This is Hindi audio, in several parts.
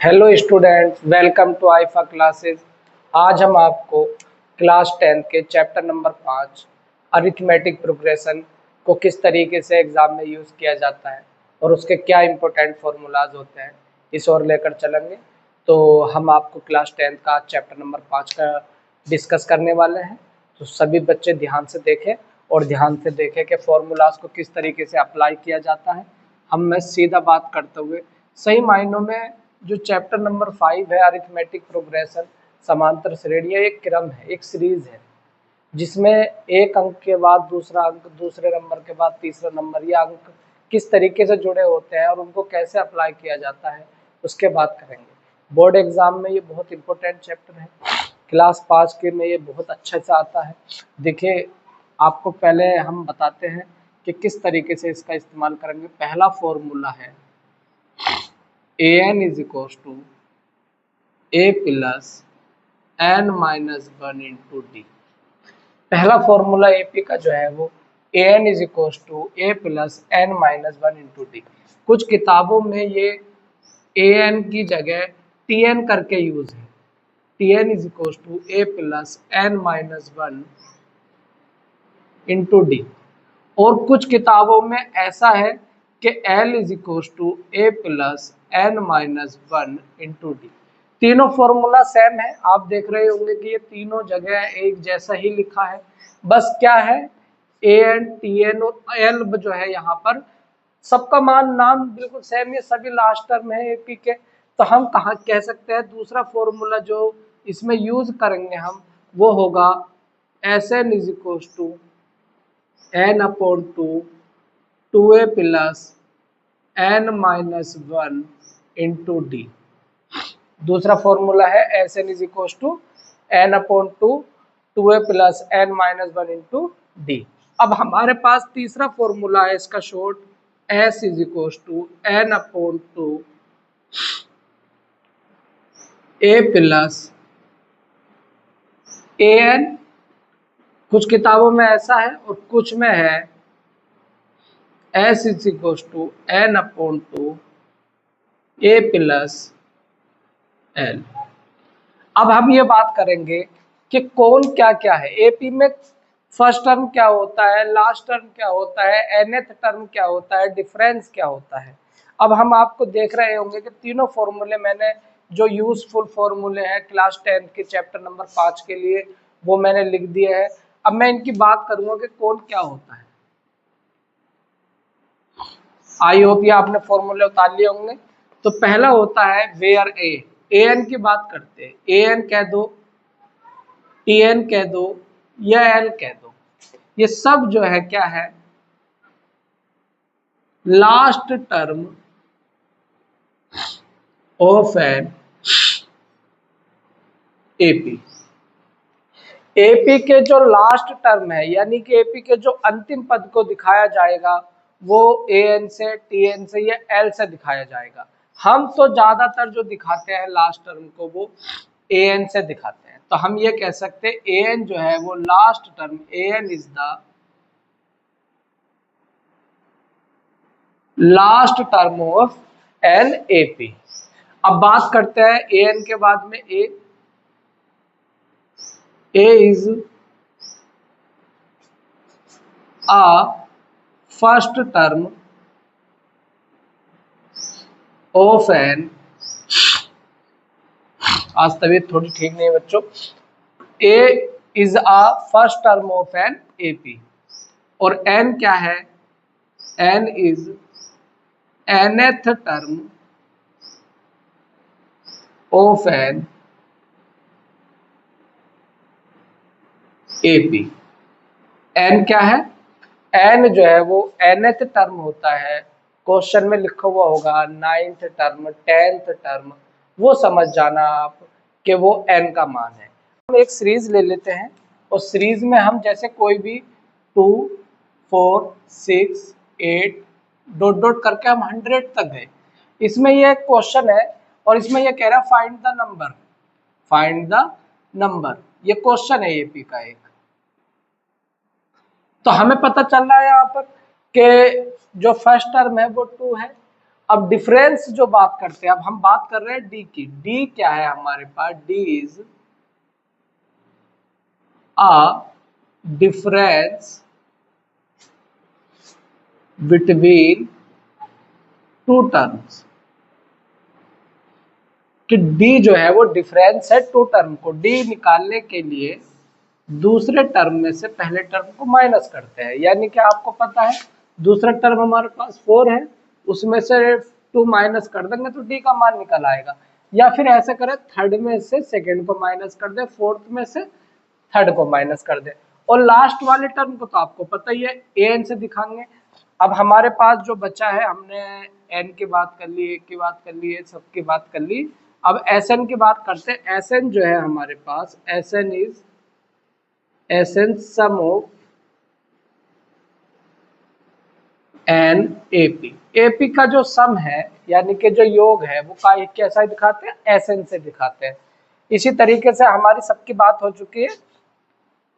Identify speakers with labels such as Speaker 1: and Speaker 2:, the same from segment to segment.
Speaker 1: Hello students, welcome to Aifa classes. आज हम आपको क्लास 10 के चैप्टर नंबर 5 अरिथमेटिक प्रोग्रेशन को किस तरीके से एग्जाम में यूज़ किया जाता है और उसके क्या इंपॉर्टेंट फार्मूलाज होते हैं इस और लेकर चलेंगे। तो हम आपको क्लास 10 का चैप्टर नंबर 5 का डिस्कस करने वाले हैं। तो सभी बच्चे ध्यान से देखें और ध्यान से देखें कि फार्मूलाज को किस तरीके से अप्लाई किया जाता है। मैं सीधा बात करते हुए सही मायनों में जो चैप्टर नंबर 5 है अरिथमेटिक प्रोग्रेशन समांतर श्रेणी, एक क्रम है, एक सीरीज है जिसमें एक अंक के बाद दूसरा अंक, दूसरे नंबर के बाद तीसरा नंबर, या अंक किस तरीके से जुड़े होते हैं और उनको कैसे अप्लाई किया जाता है उसके बात करेंगे। बोर्ड एग्जाम में ये बहुत इंपॉर्टेंट चैप्टर है। क्लास 5 के में ये बहुत अच्छे से आता है। देखिए, आपको पहले हम बताते हैं कि किस तरीके से इसका इस्तेमाल करेंगे। पहला फॉर्मूला है an is equals to a plus n minus 1 into D. पहला फॉर्मूला एपी का जो है वो an is equals to a plus n minus 1 into D. कुछ किताबों में ये an की जगह tn करके यूज है। tn is equals to a plus n minus 1 into D. और कुछ किताबों में ऐसा है कि L is equals to A plus N minus 1 into D. तीनों फॉर्मूला सेम है। आप देख रहे होंगे कि ये तीनों जगह एक जैसा ही लिखा है। बस क्या है, ए एन टी एन और एल जो है यहाँ पर सबका नाम बिल्कुल सेम है, सभी लास्ट टर्म है एपी के। तो हम कहाँ कह सकते हैं दूसरा फॉर्मूला जो इसमें यूज करेंगे हम वो होगा S N is equals to N upon two A plus N minus 1 into D. दूसरा फॉर्मूला है S N is equal to N upon two A plus N minus 1 into D. अब हमारे पास तीसरा फॉर्मूला है इसका short, S is equal to N upon A plus A N. कुछ किताबों में ऐसा है और कुछ में है S is equal to N upon A plus L. अब हम ये बात करेंगे कि कौन क्या क्या है एपी में। फर्स्ट टर्म क्या होता है, लास्ट टर्म क्या होता है, एनथ टर्म क्या होता है, डिफरेंस क्या होता है। अब हम आपको देख रहे होंगे कि तीनों फॉर्मूले मैंने जो यूजफुल फॉर्मूले हैं क्लास 10 के चैप्टर नंबर 5 के लिए वो मैंने लिख दिए हैं। अब मैं इनकी बात करूंगा कि कौन क्या होता है। आई होप ये आपने फॉर्मूले उतार लिए होंगे। तो पहला होता है वेयर ए एन की बात करते हैं, ए एन कह दो, टी एन कह दो या एल कह दो। ये सब जो है क्या है, last term of N AP. AP के जो लास्ट टर्म है यानी कि एपी के जो अंतिम पद को दिखाया जाएगा वो ए एन से, टी एन से या एल से दिखाया जाएगा। हम तो ज्यादातर जो दिखाते हैं लास्ट टर्म को वो ए एन से दिखाते हैं। तो हम ये कह सकते हैं ए एन जो है वो last term, A N is the last term of N AP. अब बात करते हैं ए एन के बाद में A is a first term of an, आज तबीयत थोड़ी ठीक नहीं है बच्चों। A is a first term of an AP और N क्या है, N is nth term of an AP। N क्या है, एन जो है वो nth टर्म होता है। क्वेश्चन में लिखा हुआ होगा 9th टर्म, 10th टर्म, वो समझ जाना आप कि वो n का मान है। हम एक सीरीज ले लेते हैं और सीरीज में हम जैसे कोई भी 2, 4, 6, 8 डॉट डॉट करके हम 100 तक गए। इसमें ये क्वेश्चन है और इसमें ये कह रहा है find the number, find the number. ये क्वेश्चन है एपी का एक। तो हमें पता चल रहा है यहाँ पर कि जो फर्स्ट टर्म है वो 2 है अब डिफरेंस जो बात करते हैं, अब हम बात कर रहे हैं डी की। डी क्या है हमारे पास? D is a difference between two terms. कि डी जो है वो डिफरेंस है टू टर्म को। डी निकालने के लिए दूसरे टर्म में से पहले टर्म को माइनस करते हैं, यानी कि आपको पता है दूसरा टर्म हमारे पास 4 है, उसमें से 2 माइनस कर देंगे तो डी का मान निकल आएगा। या फिर ऐसे करें, थर्ड में से सेकंड को माइनस कर दे, फोर्थ में से थर्ड को माइनस कर दे, और लास्ट वाले टर्म को तो आपको पता ही है एन से दिखाएंगे। अब हमारे पास जो बचा है, हमने एन की बात कर ली, ए की बात कर ली, सबकी बात कर ली। अब एस एन की बात करते हैं। एस एन जो है हमारे पास, S N is N sum of N AP. AP का जो सम है यानी कि जो योग है वो कैसा दिखाते हैं? एस एन से दिखाते हैं। इसी तरीके से हमारी सबकी बात हो चुकी है।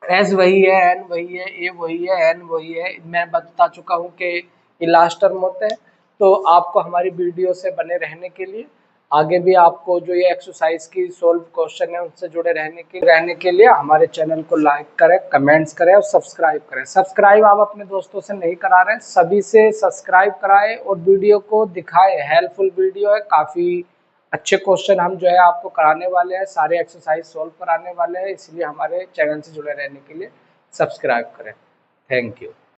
Speaker 1: एस वही है, एन वही है, ए वही है, एन वही है। मैं बता चुका हूँ कि ये लास्ट टर्म होते हैं। तो आपको हमारी वीडियो से बने रहने के लिए, आगे भी आपको जो ये एक्सरसाइज की सोल्व क्वेश्चन है उनसे जुड़े रहने के लिए हमारे चैनल को लाइक करें, कमेंट्स करें और सब्सक्राइब करें। सब्सक्राइब आप अपने दोस्तों से नहीं करा रहे हैं, सभी से सब्सक्राइब कराएं और वीडियो को दिखाएं। हेल्पफुल वीडियो है, काफ़ी अच्छे क्वेश्चन हम जो है आपको कराने वाले हैं, सारे एक्सरसाइज सोल्व कराने वाले हैं। इसलिए हमारे चैनल से जुड़े रहने के लिए सब्सक्राइब करें। Thank you.